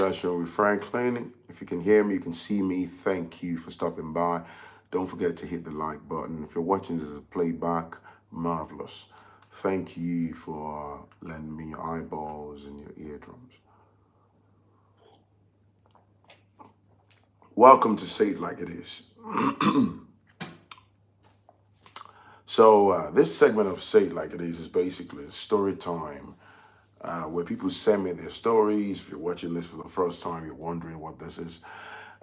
session with Phrankleen. If you can hear me, you can see me. Thank you for stopping by. Don't forget to hit the like button. If you're watching this as a playback, marvelous. Thank you for lending me your eyeballs and your eardrums. Welcome to Say It Like It Is. So this segment of Say It Like It Is basically a story time where people send me their stories. If you're watching this for the first time, you're wondering what this is.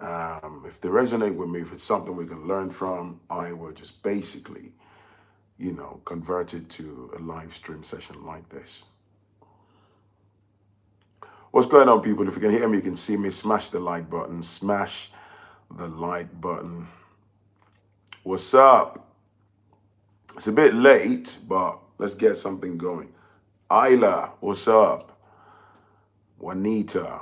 If they resonate with me, if it's something we can learn from, I will just basically, convert it to a live stream session like this. What's going on, people? If you can hear me, you can see me. Smash the like button. Smash the like button. What's up? It's a bit late, but let's get something going. Isla, what's up? Juanita.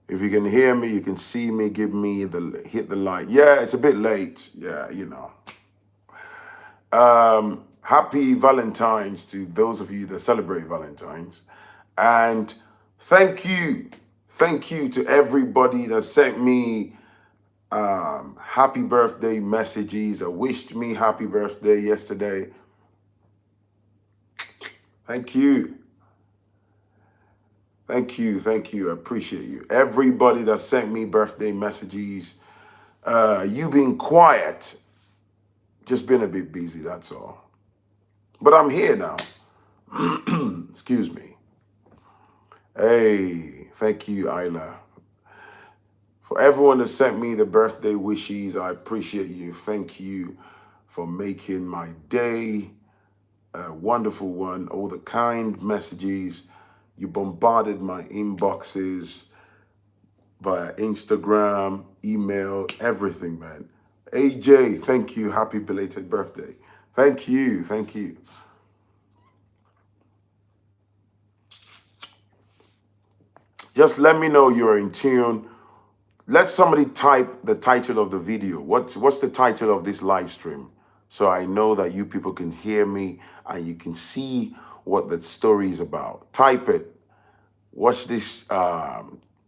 If you can hear me, you can see me, hit the like. Yeah, it's a bit late. Yeah, Happy Valentine's to those of you that celebrate Valentine's. And thank you to everybody that sent me happy birthday messages or wished me happy birthday yesterday. Thank you. I appreciate you. Everybody that sent me birthday messages, you being quiet, just been a bit busy, that's all. But I'm here now. Excuse me. Hey, thank you, Isla. For everyone that sent me the birthday wishes, I appreciate you. Thank you for making my day a wonderful one. All the kind messages. You bombarded my inboxes via Instagram, email, everything, man. AJ, thank you. Happy belated birthday. Thank you. Just let me know you're in tune. Let somebody type the title of the video. What's the title of this live stream? So I know that you people can hear me and you can see what the story is about. Type it. What's this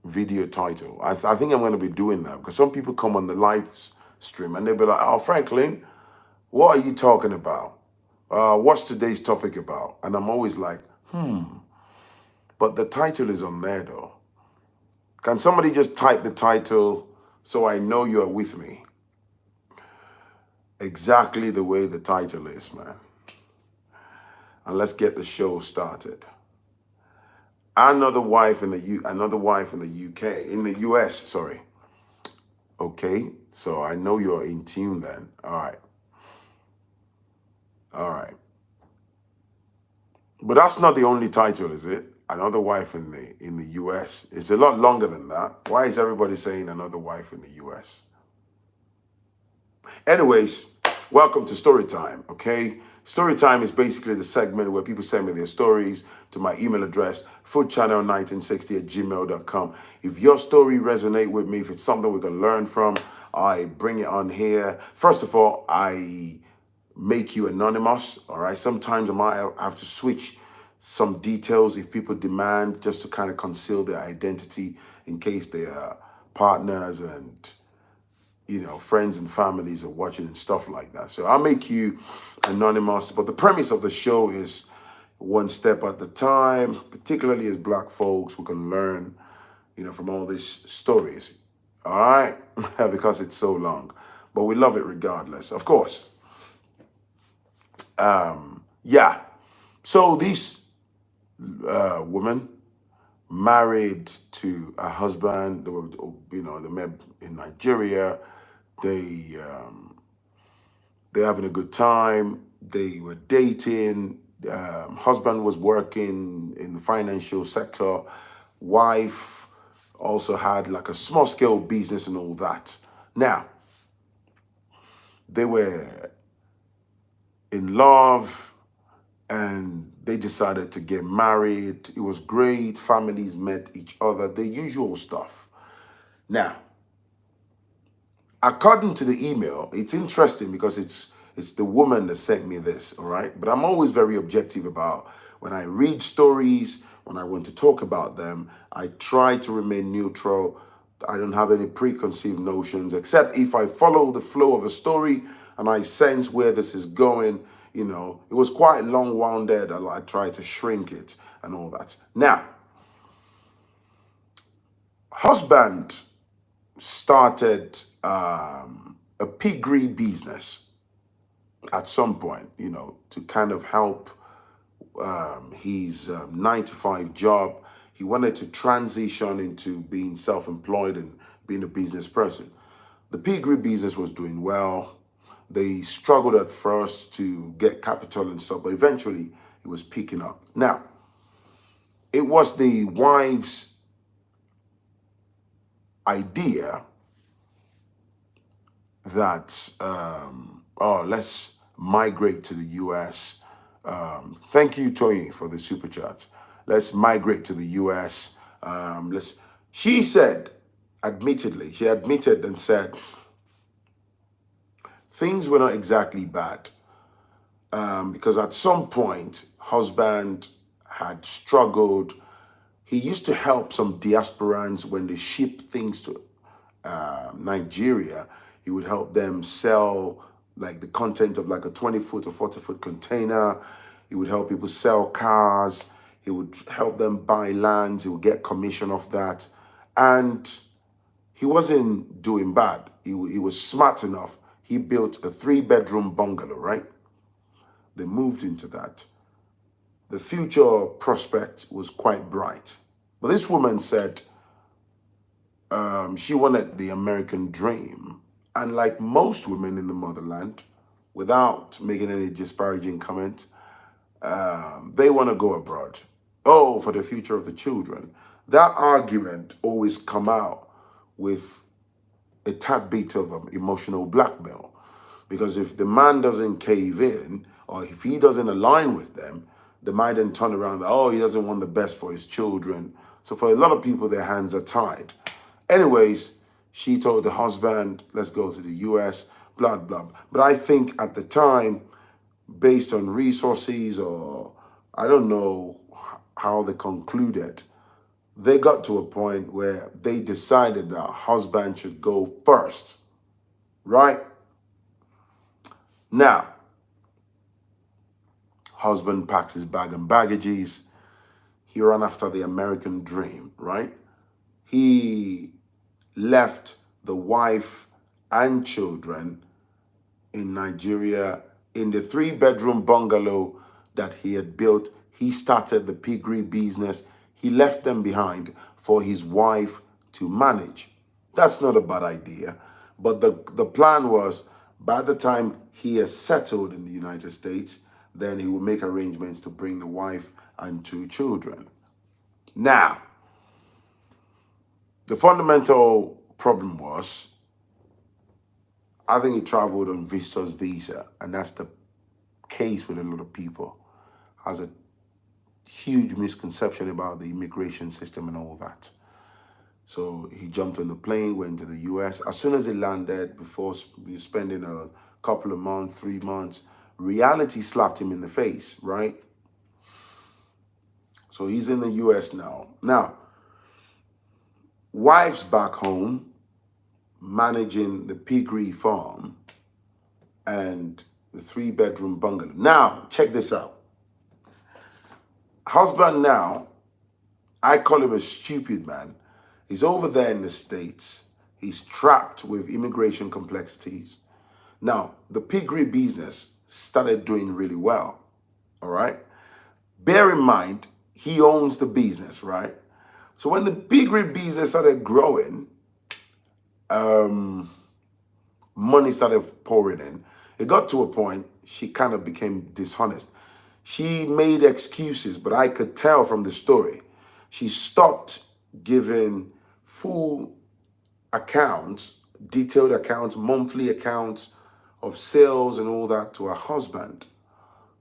video title? I think I'm going to be doing that because some people come on the live stream and they'll be like, oh, Phrankleen, what are you talking about? What's today's topic about? And I'm always like, But the title is on there though. Can somebody just type the title so I know you're with me? Exactly the way the title is, man. And let's get the show started. Another wife in the UK, in the US, sorry. Okay, so I know you're in tune then. All right. But that's not the only title, is it? Another wife in the US. It's a lot longer than that. Why is everybody saying another wife in the US? Anyways, welcome to Storytime, okay? Storytime is basically the segment where people send me their stories to my email address, foodchannel1960@gmail.com. If your story resonates with me, if it's something we can learn from, I bring it on here. First of all, I make you anonymous, all right? Sometimes I might have to switch some details if people demand, just to kind of conceal their identity in case they are partners and friends and families are watching and stuff like that. So I'll make you anonymous. But the premise of the show is one step at a time, particularly as Black folks, we can learn, from all these stories. All right? Because it's so long. But we love it regardless, of course. Yeah. So this woman married to a husband. They were, they met in Nigeria. They're having a good time. They were dating. Husband was working in the financial sector. Wife also had like a small scale business and all that. Now, they were in love and they decided to get married. It was great. Families met each other, the usual stuff. Now, according to the email, it's interesting because it's It's the woman that sent me this, all right? But I'm always very objective about when I read stories, when I want to talk about them, I try to remain neutral. I don't have any preconceived notions, except if I follow the flow of a story and I sense where this is going. It was quite long-winded. I tried to shrink it and all that. Now, husband started a piggery business at some point, to kind of help his 9 to 5 job. He wanted to transition into being self-employed and being a business person. The piggery business was doing well. They struggled at first to get capital and stuff, but eventually it was picking up. Now, it was the wife's idea that, let's migrate to the U.S. Thank you, Toyin, for the super chat. Let's migrate to the U.S. She admitted and said, things were not exactly bad, because at some point, husband had struggled. He used to help some diasporans when they ship things to Nigeria. He would help them sell like the content of like a 20-foot or 40-foot container. He would help people sell cars. He would help them buy lands. He would get commission off that. And he wasn't doing bad. He was smart enough. He built a 3-bedroom bungalow, right? They moved into that. The future prospect was quite bright. But this woman said she wanted the American dream. And like most women in the motherland, without making any disparaging comment, they want to go abroad. Oh, for the future of the children. That argument always come out with a tad bit of emotional blackmail. Because if the man doesn't cave in, or if he doesn't align with them, they might then turn around, oh, he doesn't want the best for his children. So for a lot of people, their hands are tied. Anyways, she told the husband, let's go to the US, blah, blah. But I think at the time, based on resources, or I don't know how they concluded, they got to a point where they decided that husband should go first, right? Now, husband packs his bag and baggages. He ran after the American dream, right? He left the wife and children in Nigeria in the 3-bedroom bungalow that he had built. He started the piggery business. He left them behind for his wife to manage. That's not a bad idea. But the plan was, by the time he has settled in the United States, then he will make arrangements to bring the wife and 2 children. Now, the fundamental problem was, I think he traveled on visitor's visa, and that's the case with a lot of people. Has a huge misconception about the immigration system and all that. So he jumped on the plane, went to the US. As soon as he landed, before spending a couple of months, 3 months, reality slapped him in the face, right? So he's in the US now. Now, wife's back home managing the piggery farm and the 3-bedroom bungalow. Now, check this out. Husband now, I call him a stupid man. He's over there in the States. He's trapped with immigration complexities. Now, the piggery business started doing really well, all right? Bear in mind, he owns the business, right? So when the piggery business started growing, money started pouring in. It got to a point, she kind of became dishonest. She made excuses, but I could tell from the story, she stopped giving full accounts, detailed accounts, monthly accounts of sales and all that to her husband.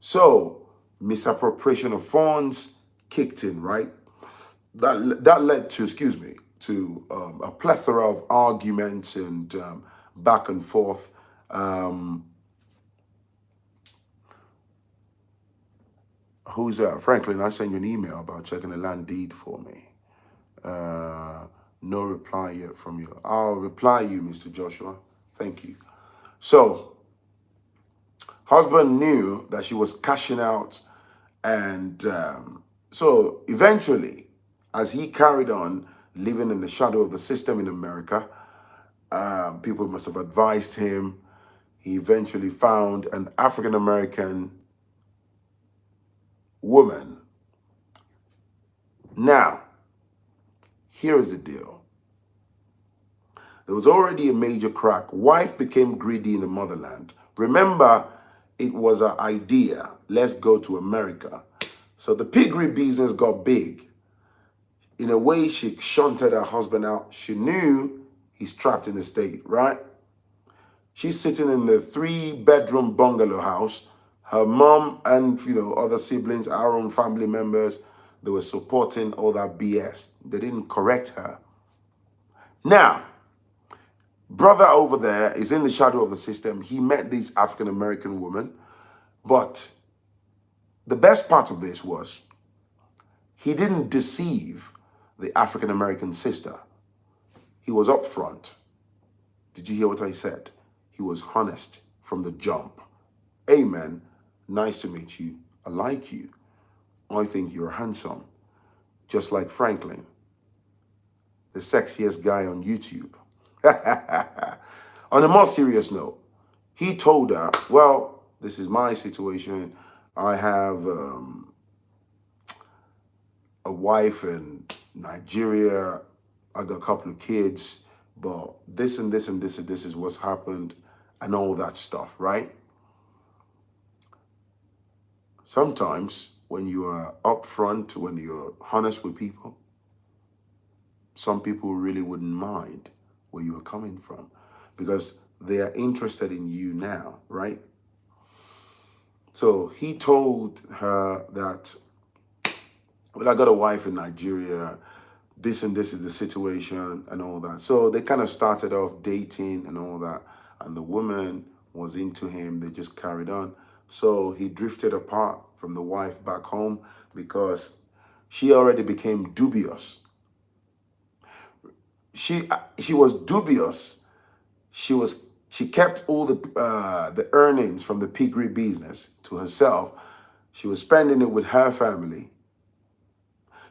So misappropriation of funds kicked in, right? That led to, a plethora of arguments and back and forth. Who's that? Franklin, I sent you an email about checking the land deed for me. No reply yet from you. I'll reply you, Mr. Joshua. Thank you. So, husband knew that she was cashing out, and so eventually, as he carried on living in the shadow of the system in America, people must have advised him. He eventually found an African American woman. Now, here is the deal. There was already a major crack. Wife became greedy in the motherland. Remember, it was an idea. Let's go to America. So the piggery business got big. In a way, she shunted her husband out. She knew he's trapped in the state, right? She's sitting in the 3-bedroom bungalow house. Her mom and, other siblings, our own family members, they were supporting all that BS. They didn't correct her. Now, brother over there is in the shadow of the system. He met this African-American woman. But the best part of this was he didn't deceive the African-American sister. He was upfront. Did you hear what I said? He was honest from the jump. Amen. Nice to meet you. I like you. I think you're handsome. Just like Phrankleen, the sexiest guy on YouTube. On a more serious note, he told her, well, this is my situation. I have a wife in Nigeria. I got a couple of kids, but this and this and this and this is what's happened and all that stuff, right? Sometimes when you are upfront, when you're honest with people, some people really wouldn't mind where you are coming from because they are interested in you now, right? So he told her that, well, I got a wife in Nigeria, this and this is the situation and all that. So they kind of started off dating and all that. And the woman was into him. They just carried on. So he drifted apart from the wife back home because she already became dubious. She was dubious. She kept all the earnings from the piggery business to herself. She was spending it with her family.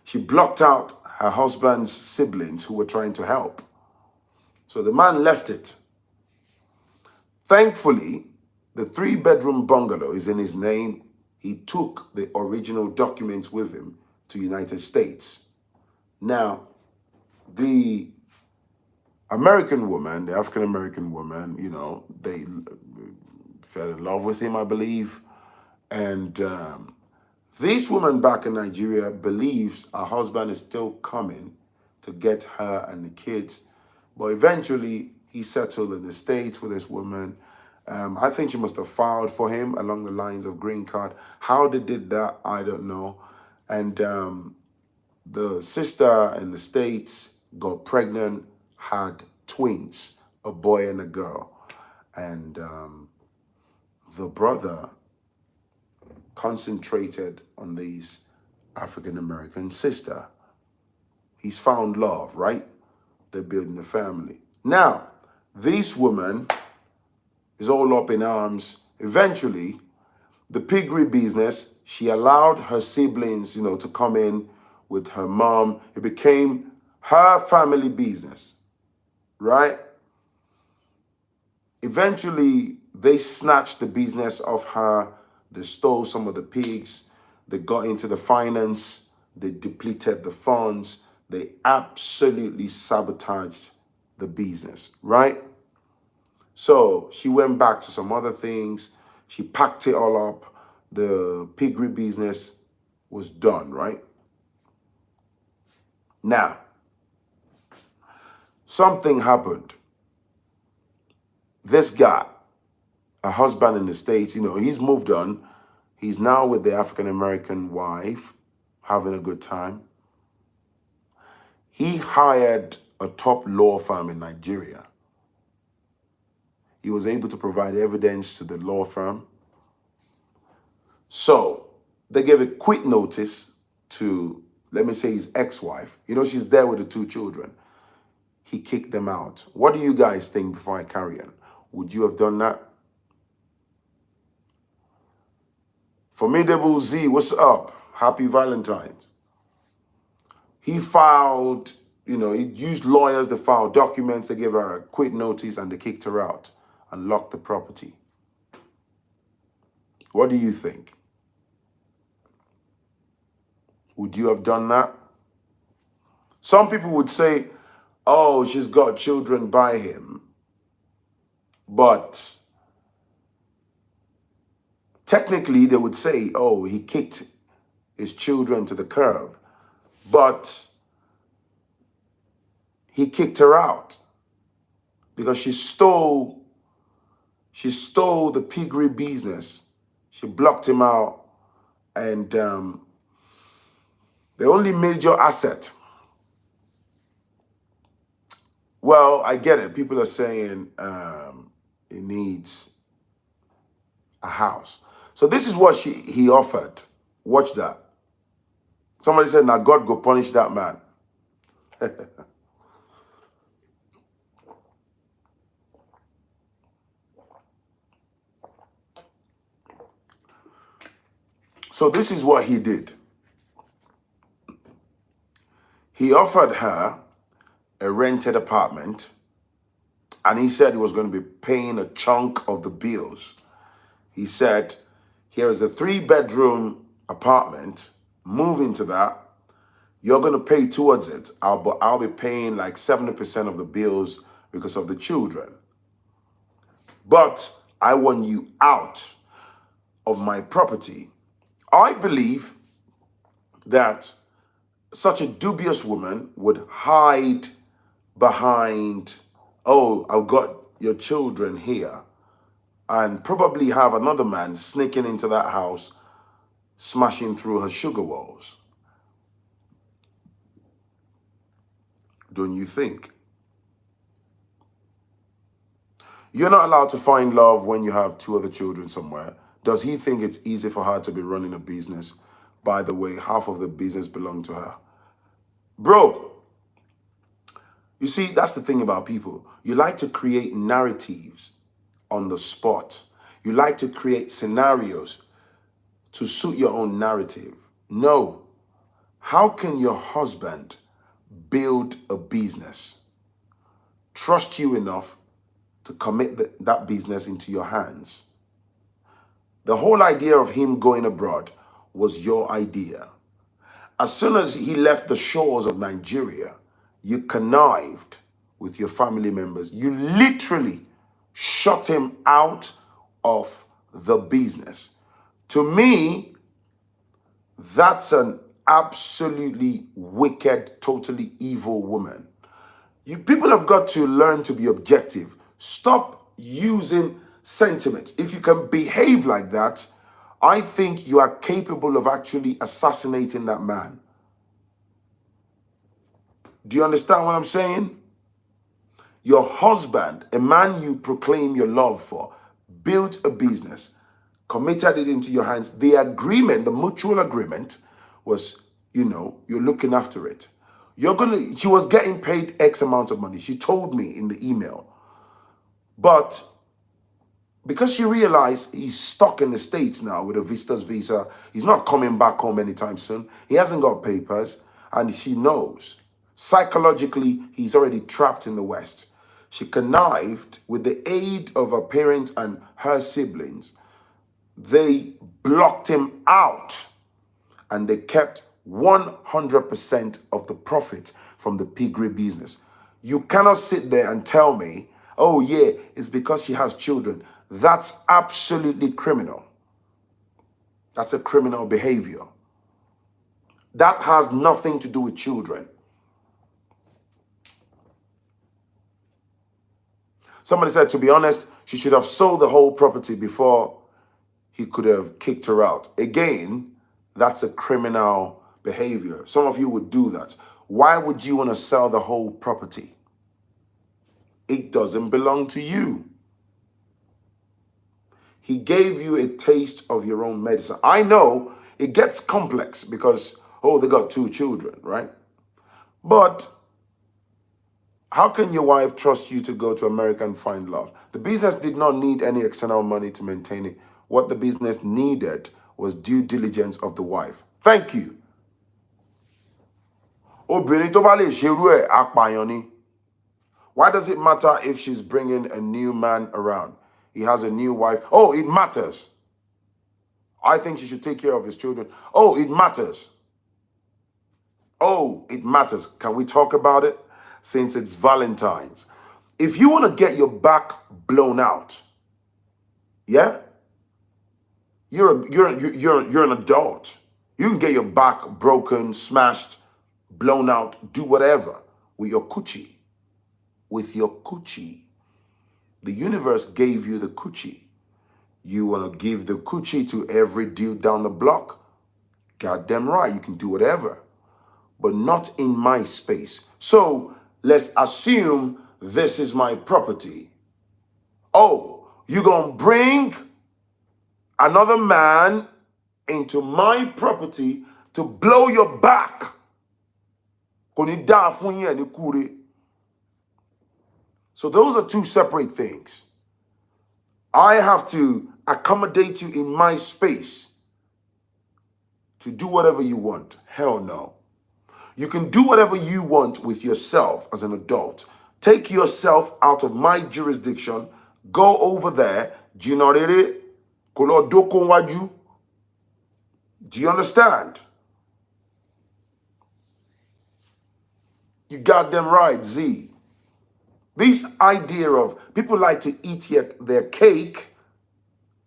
She blocked out her husband's siblings who were trying to help. So the man left it. Thankfully, the 3-bedroom bungalow is in his name. He took the original documents with him to United States. Now, the American woman, the African-American woman, they fell in love with him, I believe. And this woman back in Nigeria believes her husband is still coming to get her and the kids. But eventually, he settled in the States with this woman. I think she must have filed for him along the lines of green card. How they did that, I don't know. And the sister in the States got pregnant, had twins, a boy and a girl. And the brother concentrated on this African-American sister. He's found love, right? They're building a family. Now, this woman is all up in arms. Eventually, the piggery business, she allowed her siblings, to come in with her mom. It became her family business, right? Eventually, they snatched the business off her. They stole some of the pigs. They got into the finance. They depleted the funds. They absolutely sabotaged the business, right? So she went back to some other things. She packed it all up. The piggery business was done, right? Now, something happened. This guy, a husband in the States, he's moved on. He's now with the African-American wife, having a good time. He hired a top law firm in Nigeria. He was able to provide evidence to the law firm. So They gave a quit notice to, let me say, his ex-wife. You know, she's there with the two children. He kicked them out. What do you guys think before I carry on? Would you have done that? Formidable Z, what's up? Happy Valentine's. He filed, he used lawyers to file documents. They gave her a quit notice and they kicked her out and locked the property. What do you think? Would you have done that? Some people would say, oh, she's got children by him. But technically, they would say, oh, he kicked his children to the curb. But he kicked her out because she stole the piggery business. She blocked him out. And the only major asset, well, I get it. People are saying he needs a house. So this is what he offered. Watch that. Somebody said, now God go punish that man. So this is what he did. He offered her a rented apartment, and he said he was going to be paying a chunk of the bills. He said, here is a 3-bedroom apartment, move into that. You're going to pay towards it. I'll be paying like 70% of the bills because of the children. But I want you out of my property. I believe that such a dubious woman would hide behind, oh, I've got your children here, and probably have another man sneaking into that house, smashing through her sugar walls. Don't you think? You're not allowed to find love when you have 2 other children somewhere. Does he think it's easy for her to be running a business? By the way, half of the business belonged to her. Bro, you see, that's the thing about people. You like to create narratives on the spot. You like to create scenarios to suit your own narrative. No. How can your husband build a business, trust you enough to commit that business into your hands? The whole idea of him going abroad was your idea. As soon as he left the shores of Nigeria, you connived with your family members. You literally shut him out of the business. To me, that's an absolutely wicked, totally evil woman. You people have got to learn to be objective. Stop using sentiments. If you can behave like that, I think you are capable of actually assassinating that man. Do you understand what I'm saying? Your husband, a man you proclaim your love for, built a business, committed it into your hands. The agreement, the mutual agreement was, you're looking after it. She was getting paid X amount of money. She told me in the email. But because she realized he's stuck in the States now with a visitor's visa, he's not coming back home anytime soon. He hasn't got papers, and she knows. Psychologically, he's already trapped in the West. She connived with the aid of her parents and her siblings. They blocked him out, and they kept 100% of the profit from the piggery business. You cannot sit there and tell me, oh yeah, it's because she has children. That's absolutely criminal. That's a criminal behavior. That has nothing to do with children. Somebody said, to be honest, she should have sold the whole property before he could have kicked her out. Again, that's a criminal behavior. Some of you would do that. Why would you want to sell the whole property? It doesn't belong to you. He gave you a taste of your own medicine. I know it gets complex because, oh, they got 2 children, right? But how can your wife trust you to go to America and find love? The business did not need any external money to maintain it. What the business needed was due diligence of the wife. Thank you. Obìnrin tó bá lè ṣerú ẹ̀, apààyàn ni. Why does it matter if she's bringing a new man around? He has a new wife. Oh, it matters. I think she should take care of his children. Oh, it matters. Oh, it matters. Can we talk about it? Since it's Valentine's. If you want to get your back blown out, yeah? You're an adult. You can get your back broken, smashed, blown out, do whatever with your coochie. With your coochie. The universe gave you the coochie. You want to give the coochie to every dude down the block? Goddamn right, you can do whatever. But not in my space. So let's assume this is my property. Oh, you're going to bring another man into my property to blow your back. So those are 2 separate things. I have to accommodate you in my space to do whatever you want. Hell no. You can do whatever you want with yourself as an adult. Take yourself out of my jurisdiction. Go over there. Do you understand? You got them right, Z. This idea of people like to eat their cake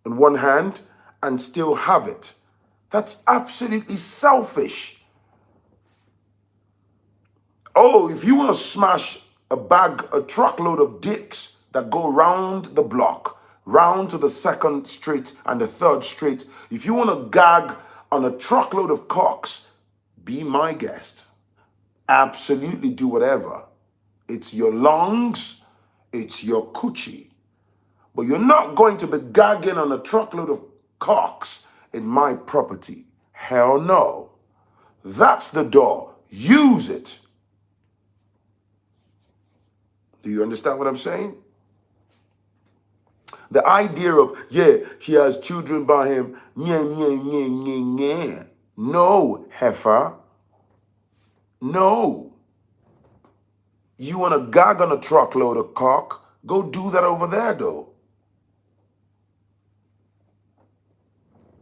in one hand and still have it. That's absolutely selfish. Oh, if you want to smash a truckload of dicks that go round the block, round to the 2nd street and the 3rd street, if you want to gag on a truckload of cocks, be my guest. Absolutely do whatever. It's your lungs, it's your coochie. But you're not going to be gagging on a truckload of cocks in my property. Hell no. That's the door. Use it. Do you understand what I'm saying? The idea of, yeah, he has children by him. No, heifer. No. You want to gag on a truckload of cock? Go do that over there, though.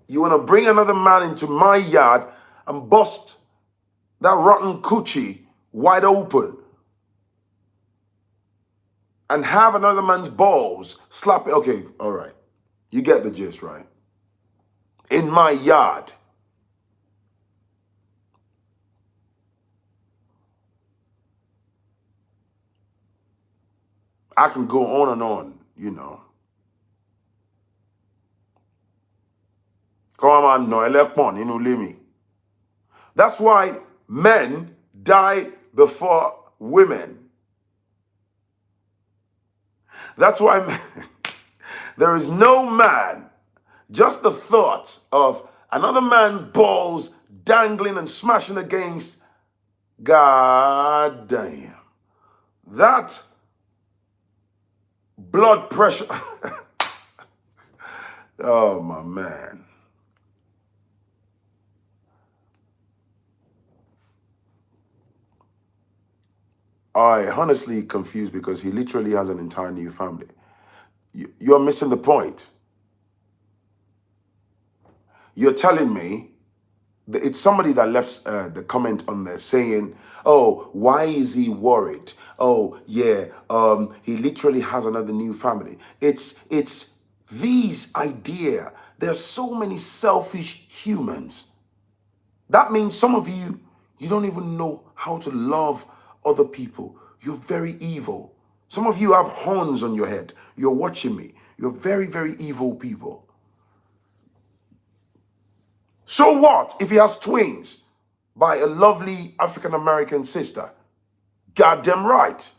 You want to bring another man into my yard and bust that rotten coochie wide open and have another man's balls slap it. Okay, all right. You get the gist, right? In my yard. I can go on and on, you know. That's why men die before women. That's why there is no man, just the thought of another man's balls dangling and smashing against, God damn, that blood pressure. Oh, my man. I honestly confused because he literally has an entire new family. You're missing the point. You're telling me that it's somebody that left the comment on there saying, oh, why is he worried? Oh, yeah, he literally has another new family. It's these idea. There's so many selfish humans. That means some of you don't even know how to love other people. You're very evil. Some of you have horns on your head. You're watching me. You're very, very evil people. So what if he has twins by a lovely African-American sister? Goddamn right.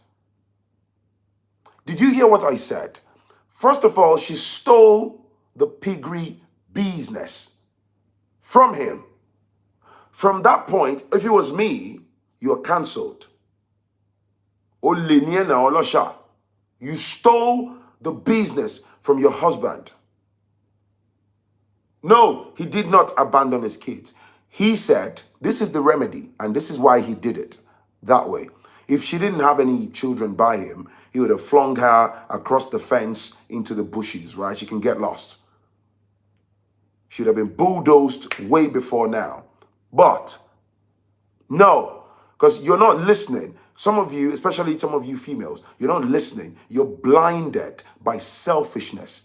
Did you hear what I said? First of all, she stole the piggery business from him. From that point, if it was me, you are cancelled. You stole the business from your husband. No, he did not abandon his kids. He said, this is the remedy, and this is why he did it that way. If she didn't have any children by him, he would have flung her across the fence into the bushes, right? She can get lost. She'd have been bulldozed way before now. But no, because you're not listening. Some of you, especially some of you females, you're not listening. You're blinded by selfishness,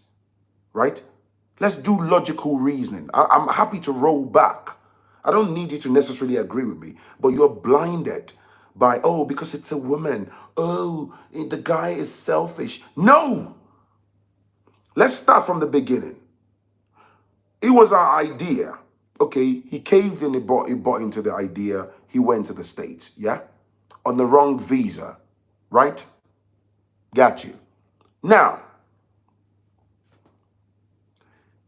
right? Let's do logical reasoning. I'm happy to roll back. I don't need you to necessarily agree with me, but you're blinded by, oh, because it's a woman. Oh, the guy is selfish. No! Let's start from the beginning. It was our idea. Okay, he caved in, he bought into the idea. He went to the States, yeah? On the wrong visa, right? Got you. Now,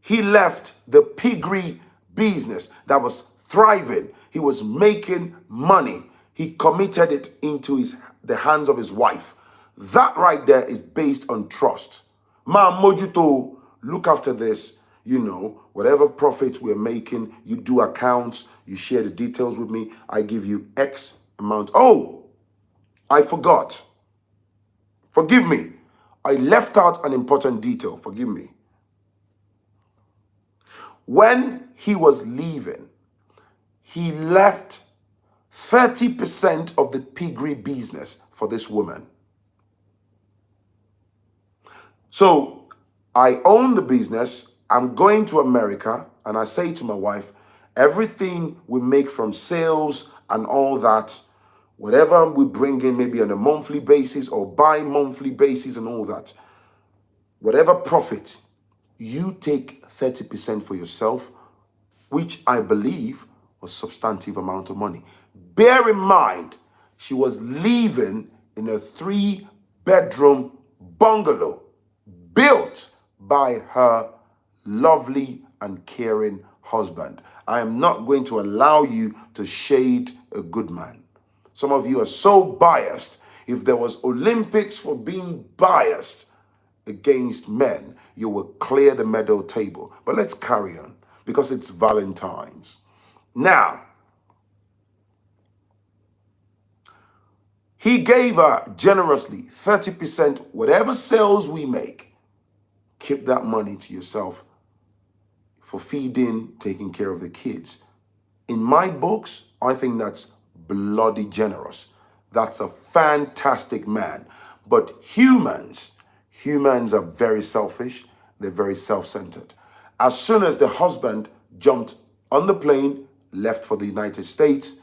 he left the piggery business that was thriving. He was making money. He committed it into the hands of his wife. That right there is based on trust. Ma mojuto, look after this. You know, whatever profits we're making, you do accounts, you share the details with me. I give you X amount. Oh, I forgot. Forgive me. I left out an important detail. Forgive me. When he was leaving, he left 30% of the piggery business for this woman. So I own the business. I'm going to America, and I say to my wife, everything we make from sales and all that, whatever we bring in maybe on a monthly basis or bi-monthly basis and all that, whatever profit, you take 30% for yourself, which I believe was a substantive amount of money. Bear in mind, she was living in a 3-bedroom bungalow built by her lovely and caring husband. I am not going to allow you to shade a good man. Some of you are so biased. If there was Olympics for being biased against men, you will clear the medal table. But let's carry on because it's Valentine's. Now, he gave her generously 30%, whatever sales we make, keep that money to yourself for feeding, taking care of the kids. In my books, I think that's bloody generous. That's a fantastic man. But humans are very selfish. They're very self-centered. As soon as the husband jumped on the plane, left for the United States,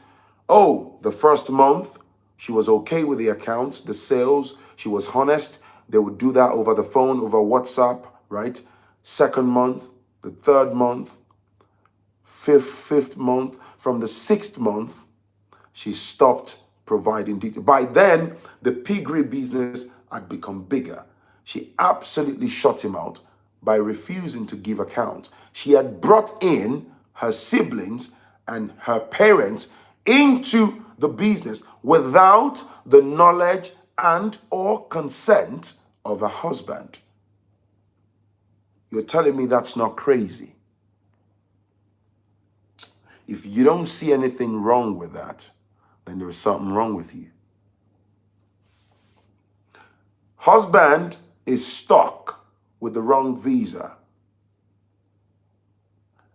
oh, the first month, she was okay with the accounts, the sales. She was honest. They would do that over the phone, over WhatsApp, right? Second month, the third month, fifth month. From the 6th month, she stopped providing details. By then, the piggery business had become bigger. She absolutely shut him out by refusing to give accounts. She had brought in her siblings and her parents into the business without the knowledge and or consent of her husband. You're telling me that's not crazy? If you don't see anything wrong with that, then there is something wrong with you. Husband is stuck with the wrong visa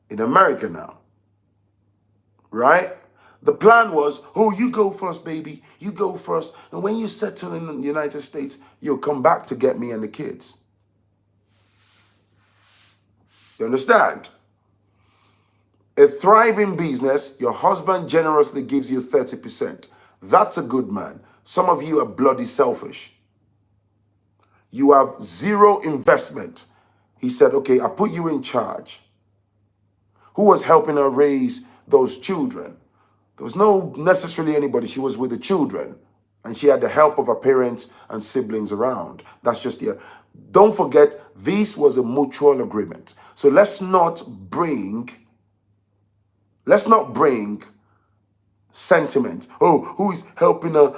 in America now, right? The plan was, oh, you go first, baby. You go first. And when you settle in the United States, you'll come back to get me and the kids. You understand? A thriving business, your husband generously gives you 30%. That's a good man. Some of you are bloody selfish. You have zero investment. He said, okay, I put you in charge. Who was helping her raise those children? There was no necessarily anybody. She was with the children. And she had the help of her parents and siblings around. That's just the. Don't forget, this was a mutual agreement. So let's not bring sentiment. Oh, who is helping her?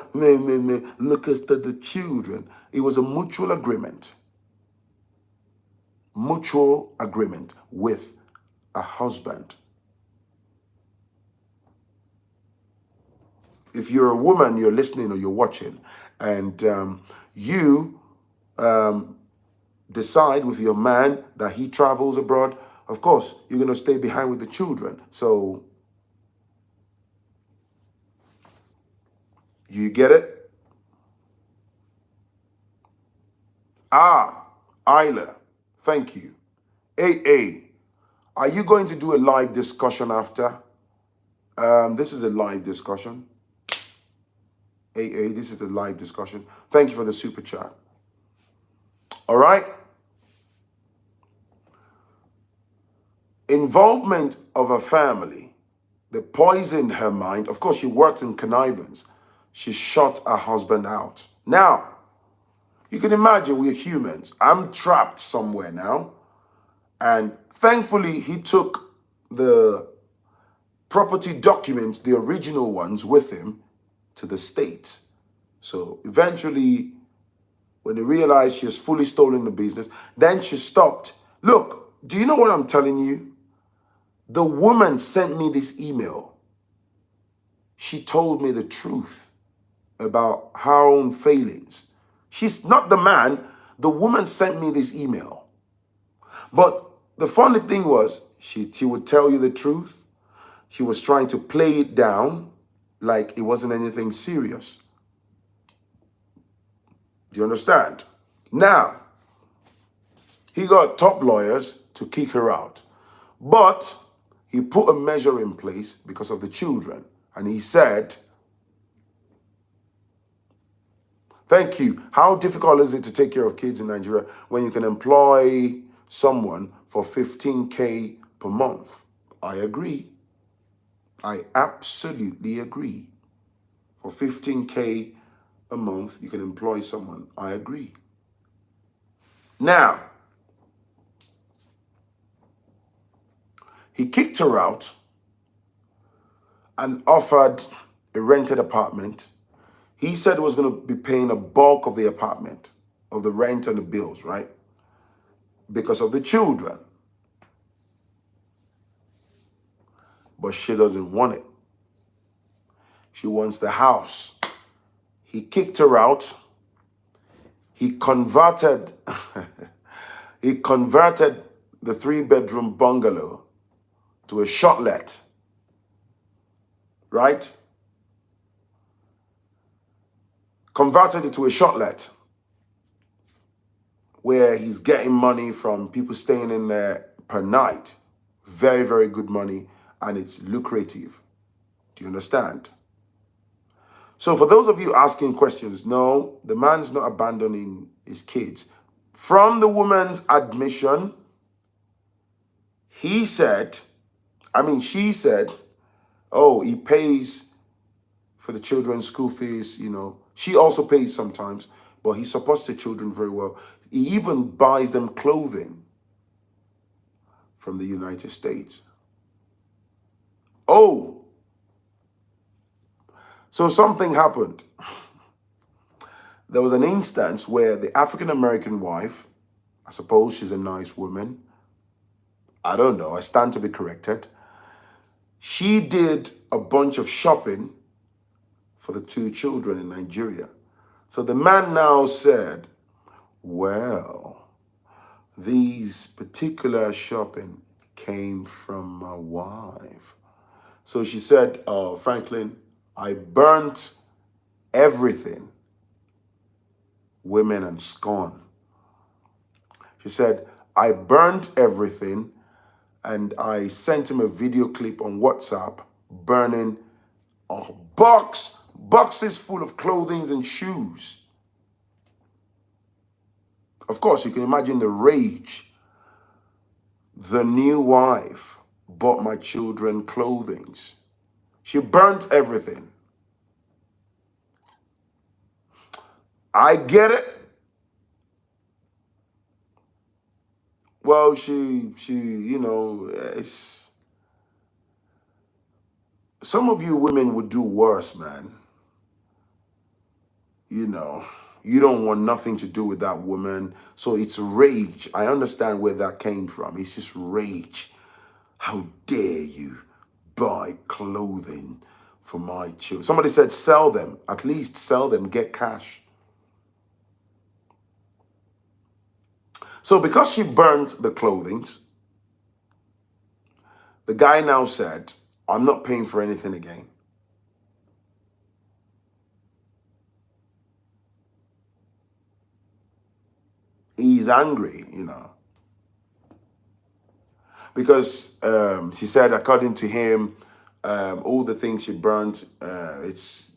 Look after the children. It was a mutual agreement. Mutual agreement with a husband. If you're a woman, you're listening or you're watching, and you decide with your man that he travels abroad, of course, you're going to stay behind with the children. So, you get it? Ah, Isla, thank you. AA, are you going to do a live discussion after? This is a live discussion. AA, this is a live discussion. Thank you for the super chat. All right? Involvement of a family that poisoned her mind. Of course, she worked in connivance. She shot her husband out. Now, you can imagine we're humans. I'm trapped somewhere now. And thankfully, he took the property documents, the original ones, with him to the States. So eventually, when they realized she has fully stolen the business, then she stopped. Look, do you know what I'm telling you? The woman sent me this email. She told me the truth about her own failings. She's not the man. The woman sent me this email. But the funny thing was, she would tell you the truth. She was trying to play it down like it wasn't anything serious. Do you understand? Now, he got top lawyers to kick her out. But he put a measure in place because of the children. And he said, thank you. How difficult is it to take care of kids in Nigeria when you can employ someone for 15K per month? I agree. I absolutely agree. For 15K a month, you can employ someone. I agree. Now, he kicked her out and offered a rented apartment. He said he was going to be paying a bulk of the apartment, of the rent and the bills, right? Because of the children. But she doesn't want it. She wants the house. He kicked her out. He converted the 3-bedroom bungalow to a shotlet, right? Converted it to a shotlet where he's getting money from people staying in there per night. Very, very good money, and it's lucrative. Do you understand? So for those of you asking questions, no, the man's not abandoning his kids. From the woman's admission, she said, oh, he pays for the children's school fees, She also pays sometimes, but he supports the children very well. He even buys them clothing from the United States. Oh, so something happened. There was an instance where the African-American wife, I suppose she's a nice woman, I don't know, I stand to be corrected, she did a bunch of shopping for the 2 children in Nigeria. So the man now said, well, these particular shopping came from my wife. So she said, oh, Phrankleen, I burnt everything. Women and scorn. She said, I burnt everything and I sent him a video clip on WhatsApp burning a boxes full of clothing and shoes. Of course, you can imagine the rage. The new wife bought my children clothing. She burnt everything. I get it. Well, it's, some of you women would do worse, man. You know, you don't want nothing to do with that woman. So it's rage. I understand where that came from. It's just rage. How dare you buy clothing for my children? Somebody said sell them. At least sell them, get cash. So because she burnt the clothing, the guy now said, I'm not paying for anything again. He's angry, because she said, according to him, all the things she burnt, it's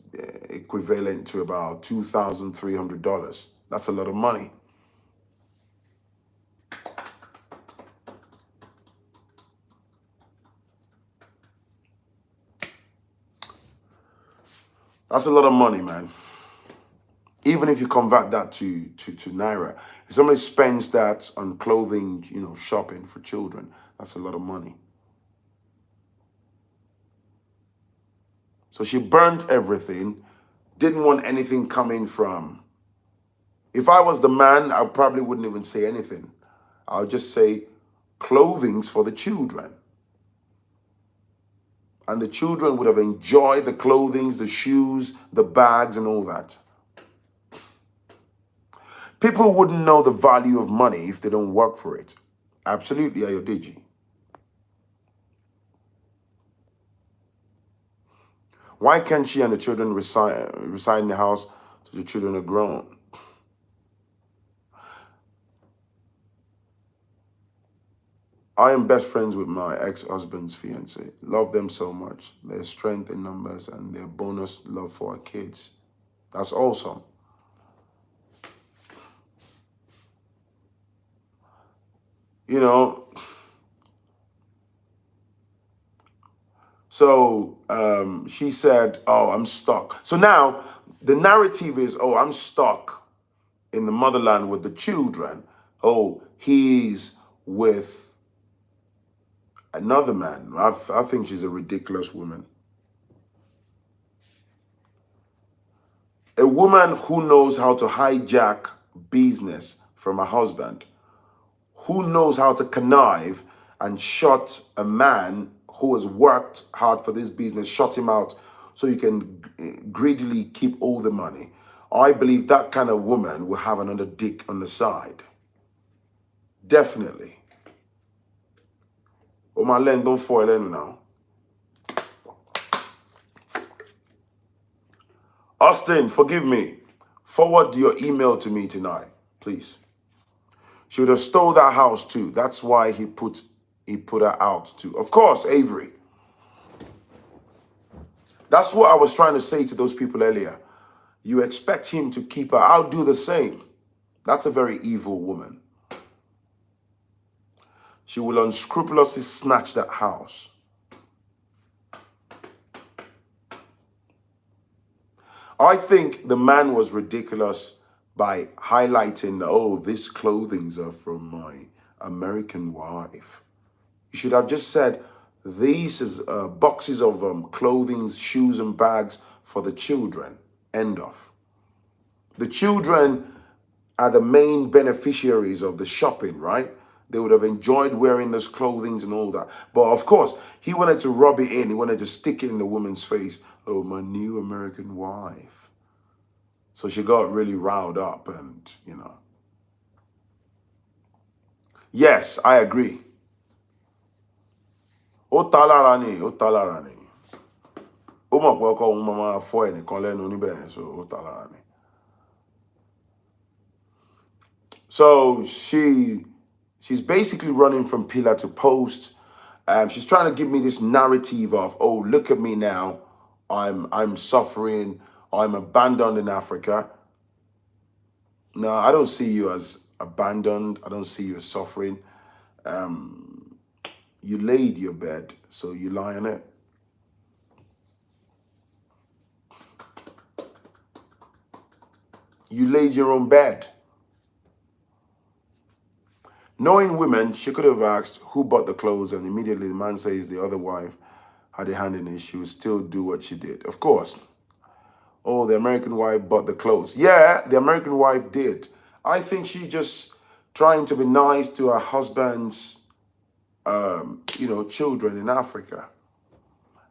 equivalent to about $2,300. That's a lot of money. That's a lot of money, man. Even if you convert that to Naira, if somebody spends that on clothing, shopping for children, that's a lot of money. So she burnt everything, didn't want anything coming from. If I was the man, I probably wouldn't even say anything. I'll just say clothing's for the children. And the children would have enjoyed the clothings, the shoes, the bags, and all that. People wouldn't know the value of money if they don't work for it. Absolutely, Ayodeji. Why can't she and the children reside in the house so the children are grown? I am best friends with my ex-husband's fiance. Love them so much. Their strength in numbers and their bonus love for our kids. That's awesome. So she said, oh, I'm stuck. So now the narrative is, oh, I'm stuck in the motherland with the children. Oh, he's with another man. I think she's a ridiculous woman. A woman who knows how to hijack business from a husband, who knows how to connive and shut a man who has worked hard for this business, shut him out so you can greedily keep all the money. I believe that kind of woman will have another dick on the side. Definitely. Oh, my land, don't foil in now. Austin, forgive me. Forward your email to me tonight, please. She would have stole that house too. That's why he put her out too. Of course, Avery. That's what I was trying to say to those people earlier. You expect him to keep her. I'll do the same. That's a very evil woman. She will unscrupulously snatch that house. I think the man was ridiculous by highlighting, oh, these clothings are from my American wife. You should have just said, these is boxes of clothing, shoes, and bags for the children. End of. The children are the main beneficiaries of the shopping, right? They would have enjoyed wearing those clothings and all that. But of course, he wanted to rub it in. He wanted to stick it in the woman's face. Oh, my new American wife. So she got really riled up and, Yes, I agree. Ó ta lára ni, ó ta lára ni. Ó mọ̀ pé ọkọ òun máa fọ́ ẹnìkan lẹ́nu níbẹ̀ yẹn, so ó ta lára ni. So she's basically running from pillar to post. She's trying to give me this narrative of, oh, look at me now. I'm suffering. I'm abandoned in Africa. No, I don't see you as abandoned. I don't see you as suffering. You laid your bed, so you lie on it. You laid your own bed. Knowing women, she could have asked who bought the clothes, and immediately the man says the other wife had a hand in it. She would still do what she did. Of course. Oh, the American wife bought the clothes. Yeah, the American wife did. I think she just trying to be nice to her husband's, children in Africa.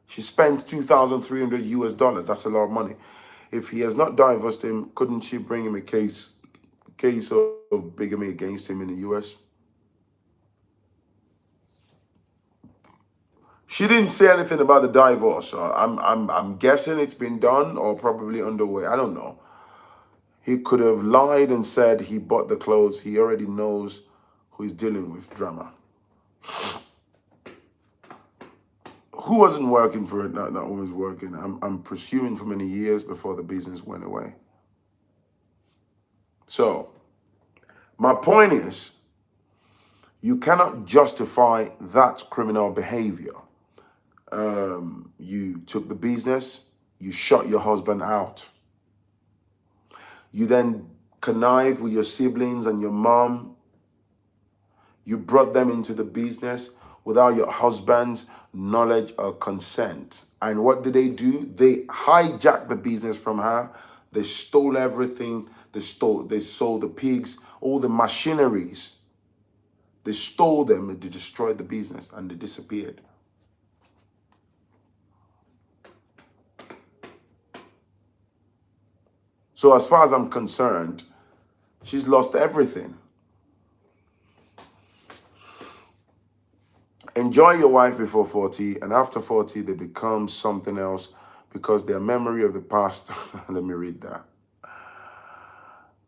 She spent 2,300 US dollars. That's a lot of money. If he has not divorced him, couldn't she bring him a case of bigamy against him in the US? She didn't say anything about the divorce. I'm guessing it's been done or probably underway. I don't know. He could have lied and said he bought the clothes. He already knows who he's dealing with. Drama. Who wasn't working for it? That woman was working. I'm pursuing for many years before the business went away. So, my point is, you cannot justify that criminal behavior. You took the business, you shut your husband out. You then connived with your siblings and your mom. You brought them into the business without your husband's knowledge or consent. And what did they do? They hijacked the business from her. They stole everything. They sold the pigs, all the machineries. They stole them and they destroyed the business and they disappeared. So as far as I'm concerned, she's lost everything. Enjoy your wife before 40, and after 40, they become something else because their memory of the past, let me read that.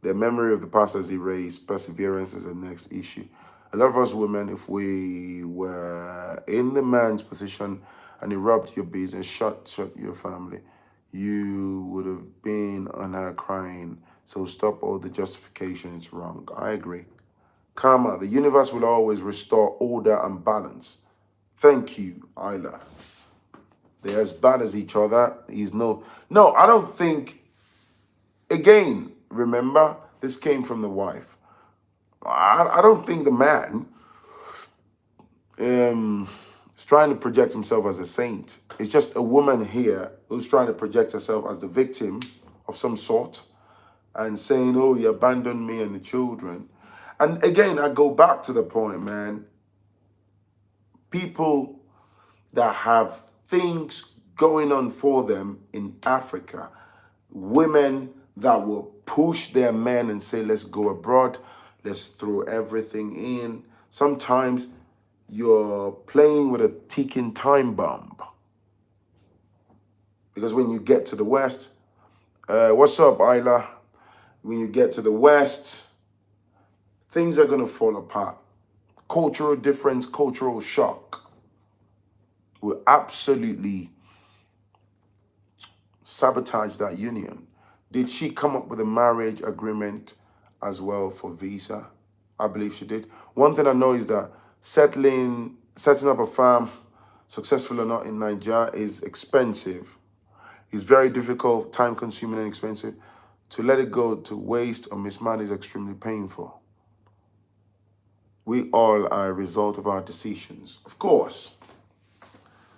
Their memory of the past is erased. Perseverance is the next issue. A lot of us women, if we were in the man's position and he robbed your business, shut your family, you would have been on her crying. So stop all the justification. It's wrong. I agree. Karma, the universe will always restore order and balance. Thank you, Isla. They're as bad as each other. No, I don't think, again, remember, this came from the wife. I don't think the man is trying to project himself as a saint. It's just a woman here who's trying to project herself as the victim of some sort and saying, oh, you abandoned me and the children. And again, I go back to the point, man. People that have things going on for them in Africa, women that will push their men and say, let's go abroad, let's throw everything in. Sometimes you're playing with a ticking time bomb. Because when you get to the West, what's up, Isla? When you get to the West, things are going to fall apart. Cultural difference, cultural shock will absolutely sabotage that union. Did she come up with a marriage agreement as well for visa? I believe she did. One thing I know is that setting up a farm, successful or not in Nigeria, is expensive. It's very difficult, time-consuming and expensive. To let it go to waste or mismanage is extremely painful. We all are a result of our decisions, of course.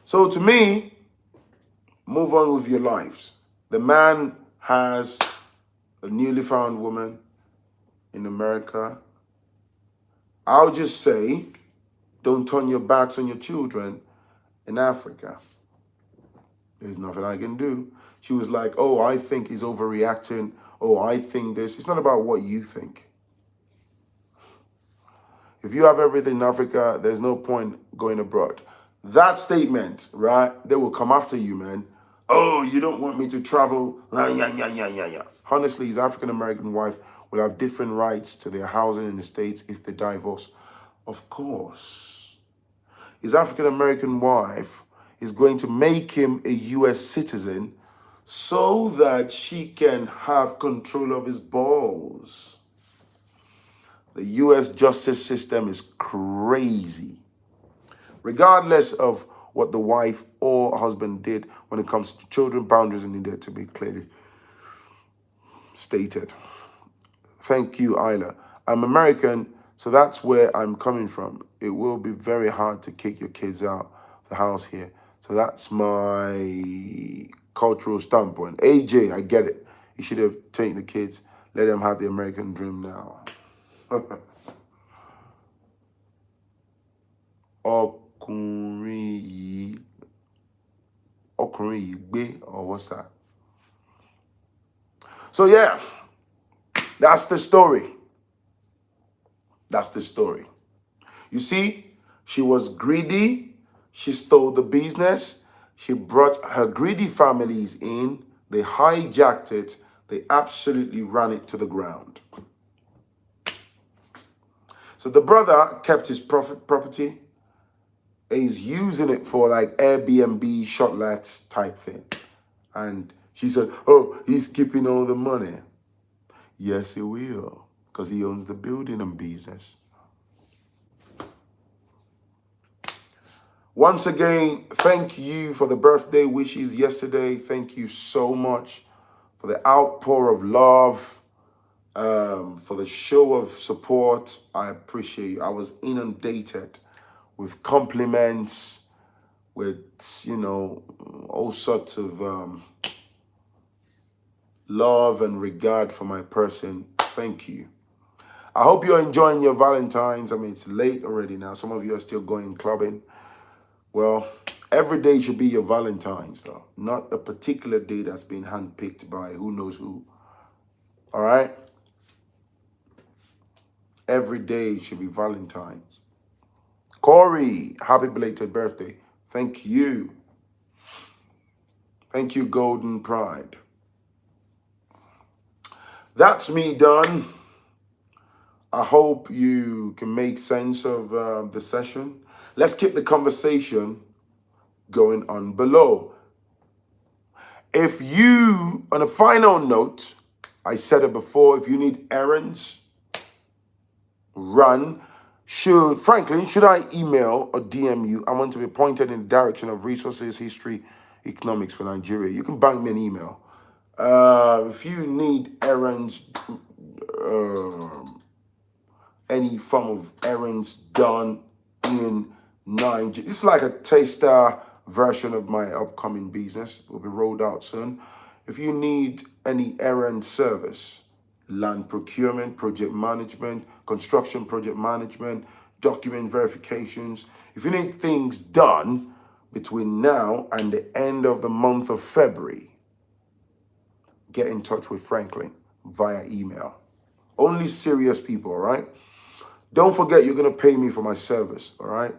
So to me, move on with your lives. The man has a newly found woman in America. I'll just say, don't turn your backs on your children in Africa. There's nothing I can do. She was like, oh, I think he's overreacting. Oh, I think this. It's not about what you think. If you have everything in Africa, there's no point going abroad. That statement, right? They will come after you, man. Oh, you don't want me to travel. Honestly, his African-American wife will have different rights to their housing in the States if they divorce. Of course. His African-American wife is going to make him a U.S. citizen so that she can have control of his balls. The U.S. justice system is crazy. Regardless of what the wife or husband did when it comes to children, boundaries are needed to be clearly stated. Thank you, Isla. I'm American, so that's where I'm coming from. It will be very hard to kick your kids out of the house here. So that's my cultural standpoint. AJ, I get it. You should have taken the kids, let them have the American dream now. Ọkùnrin yìí gbé, or what's that? So yeah, that's the story. That's the story. You see, she was greedy. She stole the business. She brought her greedy families in. They hijacked it. They absolutely ran it to the ground. So the brother kept his property. He's using it for like Airbnb, shotlet type thing. And she said, oh, he's keeping all the money. Yes, he will, because he owns the building and business. Once again, thank you for the birthday wishes yesterday. Thank you so much for the outpour of love, for the show of support. I appreciate you. I was inundated with compliments, with, you know, all sorts of love and regard for my person. Thank you. I hope you're enjoying your Valentine's. I mean, it's late already now. Some of you are still going clubbing. Well, every day should be your Valentine's, though. Not a particular day that's been handpicked by who knows who. All right? Every day should be Valentine's. Corey, happy belated birthday. Thank you. Thank you, Golden Pride. That's me done. I hope you can make sense of the session. Let's keep the conversation going on below. If you, on a final note, I said it before, if you need errands run, Phrankleen, should I email or DM you? I want to be pointed in the direction of resources, history, economics for Nigeria. You can bang me an email. If you need errands, any form of errands done in Nigeria, it's like a taster version of my upcoming business. It will be rolled out soon. If you need any errand service, land procurement, project management, construction project management, document verifications, if you need things done between now and the end of the month of February, get in touch with Phrankleen via email. Only serious people, all right? Don't forget, you're going to pay me for my service, all right?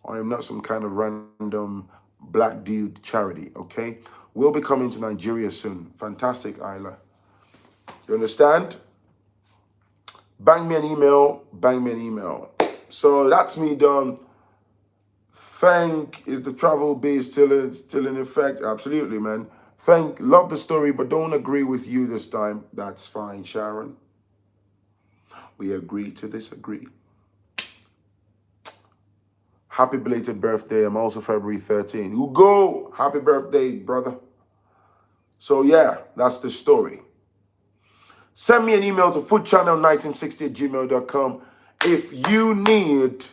I am not some kind of random black dude charity, okay? We'll be coming to Nigeria soon. Fantastic, Isla. You understand? Bang me an email, bang me an email. So that's me done. Is the travel base still in effect? Absolutely, man. Love the story, but don't agree with you this time. That's fine, Sharon. We agree to disagree. Happy belated birthday. I'm also February 13. Hugo, happy birthday, brother. So yeah, that's the story. Send me an email to foodchannel1960@gmail.com if you need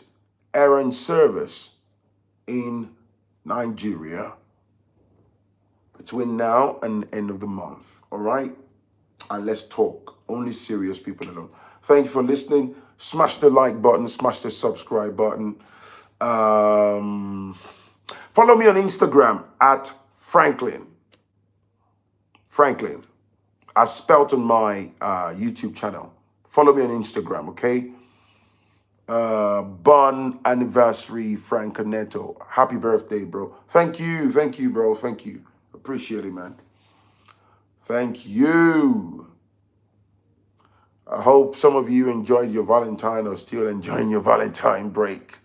errand service in Nigeria between now and the end of the month. All right? And let's talk. Only serious people alone. Thank you for listening. Smash the like button. Smash the subscribe button. Follow me on Instagram at Phrankleen. Phrankleen. As spelt on my YouTube channel. Follow me on Instagram, okay? Bon anniversary, Franco Neto. Happy birthday, bro. Thank you, bro. Thank you. Appreciate it, man. Thank you. I hope some of you enjoyed your Valentine or still enjoying your Valentine break.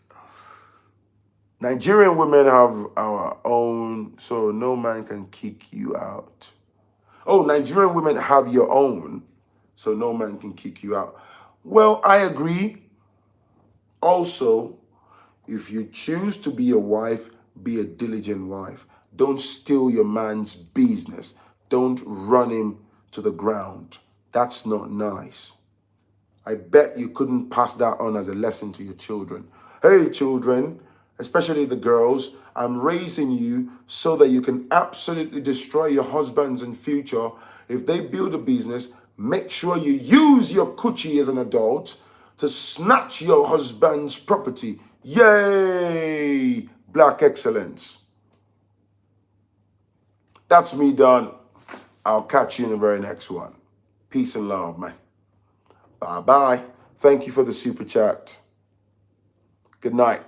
Nigerian women have our own, so no man can kick you out. Oh, Nigerian women have your own, so no man can kick you out. Well, I agree. Also, if you choose to be a wife, be a diligent wife. Don't steal your man's business. Don't run him to the ground. That's not nice. I bet you couldn't pass that on as a lesson to your children. Hey, children, especially the girls, I'm raising you so that you can absolutely destroy your husbands in future. If they build a business, make sure you use your coochie as an adult to snatch your husband's property. Yay! Black excellence. That's me done. I'll catch you in the very next one. Peace and love, man. Bye-bye. Thank you for the super chat. Good night.